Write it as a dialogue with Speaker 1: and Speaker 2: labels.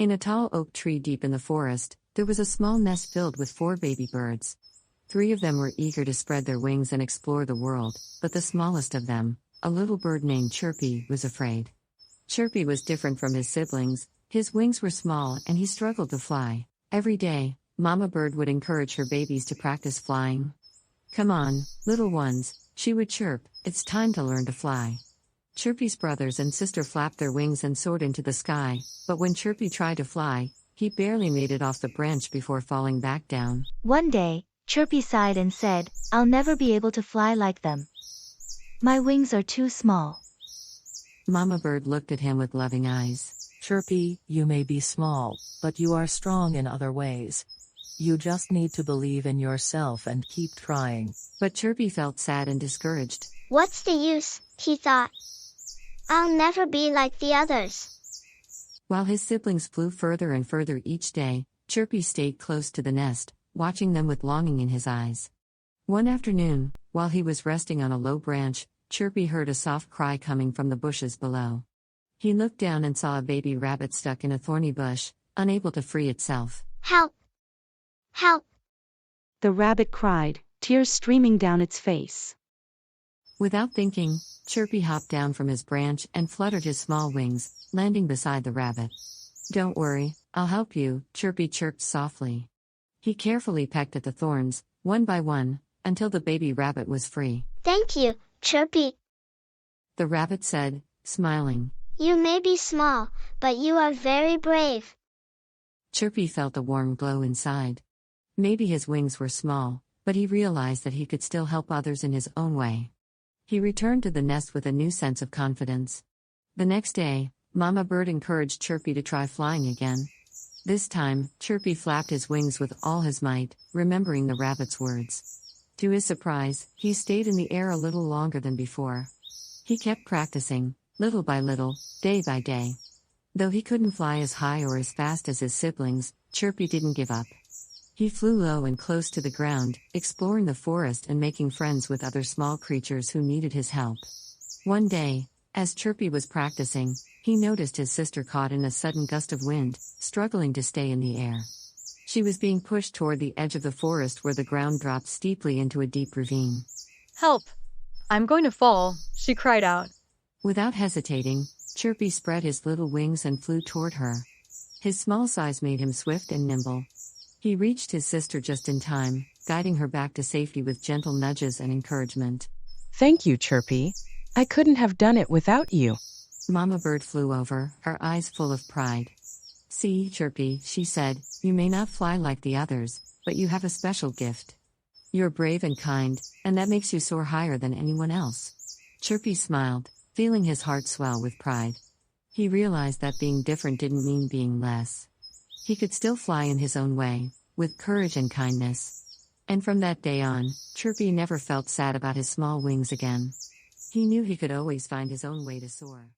Speaker 1: In a tall oak tree deep in the forest, there was a small nest filled with 4 baby birds. 3 of them were eager to spread their wings and explore the world, but the smallest of them, a little bird named Chirpy, was afraid. Chirpy was different from his siblings. His wings were small and he struggled to fly. Every day, Mama Bird would encourage her babies to practice flying. "Come on, little ones," she would chirp, "it's time to learn to fly." Chirpy's brothers and sister flapped their wings and soared into the sky, but when Chirpy tried to fly, he barely made it off the branch before falling back down.
Speaker 2: One day, Chirpy sighed and said, "I'll never be able to fly like them. My wings are too small."
Speaker 1: Mama Bird looked at him with loving eyes.
Speaker 3: "Chirpy, you may be small, but you are strong in other ways. You just need to believe in yourself and keep trying."
Speaker 1: But Chirpy felt sad and discouraged.
Speaker 4: "What's the use?" he thought. "I'll never be like the others."
Speaker 1: While his siblings flew further and further each day, Chirpy stayed close to the nest, watching them with longing in his eyes. One afternoon, while he was resting on a low branch, Chirpy heard a soft cry coming from the bushes below. He looked down and saw a baby rabbit stuck in a thorny bush, unable to free itself.
Speaker 4: "Help! Help!"
Speaker 5: the rabbit cried, tears streaming down its face.
Speaker 1: Without thinking, Chirpy hopped down from his branch and fluttered his small wings, landing beside the rabbit. "Don't worry, I'll help you," Chirpy chirped softly. He carefully pecked at the thorns, one by one, until the baby rabbit was free.
Speaker 4: "Thank you, Chirpy."
Speaker 1: The rabbit said, smiling.
Speaker 4: "You may be small, but you are very brave."
Speaker 1: Chirpy felt a warm glow inside. Maybe his wings were small, but he realized that he could still help others in his own way. He returned to the nest with a new sense of confidence. The next day, Mama Bird encouraged Chirpy to try flying again. This time, Chirpy flapped his wings with all his might, remembering the rabbit's words. To his surprise, he stayed in the air a little longer than before. He kept practicing, little by little, day by day. Though he couldn't fly as high or as fast as his siblings, Chirpy didn't give up. He flew low and close to the ground, exploring the forest and making friends with other small creatures who needed his help. One day, as Chirpy was practicing, he noticed his sister caught in a sudden gust of wind, struggling to stay in the air. She was being pushed toward the edge of the forest where the ground dropped steeply into a deep ravine.
Speaker 6: "Help! I'm going to fall," she cried out.
Speaker 1: Without hesitating, Chirpy spread his little wings and flew toward her. His small size made him swift and nimble. He reached his sister just in time, guiding her back to safety with gentle nudges and encouragement.
Speaker 7: "Thank you, Chirpy. I couldn't have done it without you."
Speaker 1: Mama Bird flew over, her eyes full of pride. "See, Chirpy," she said, "you may not fly like the others, but you have a special gift. You're brave and kind, and that makes you soar higher than anyone else." Chirpy smiled, feeling his heart swell with pride. He realized that being different didn't mean being less. He could still fly in his own way, with courage and kindness. And from that day on, Chirpy never felt sad about his small wings again. He knew he could always find his own way to soar.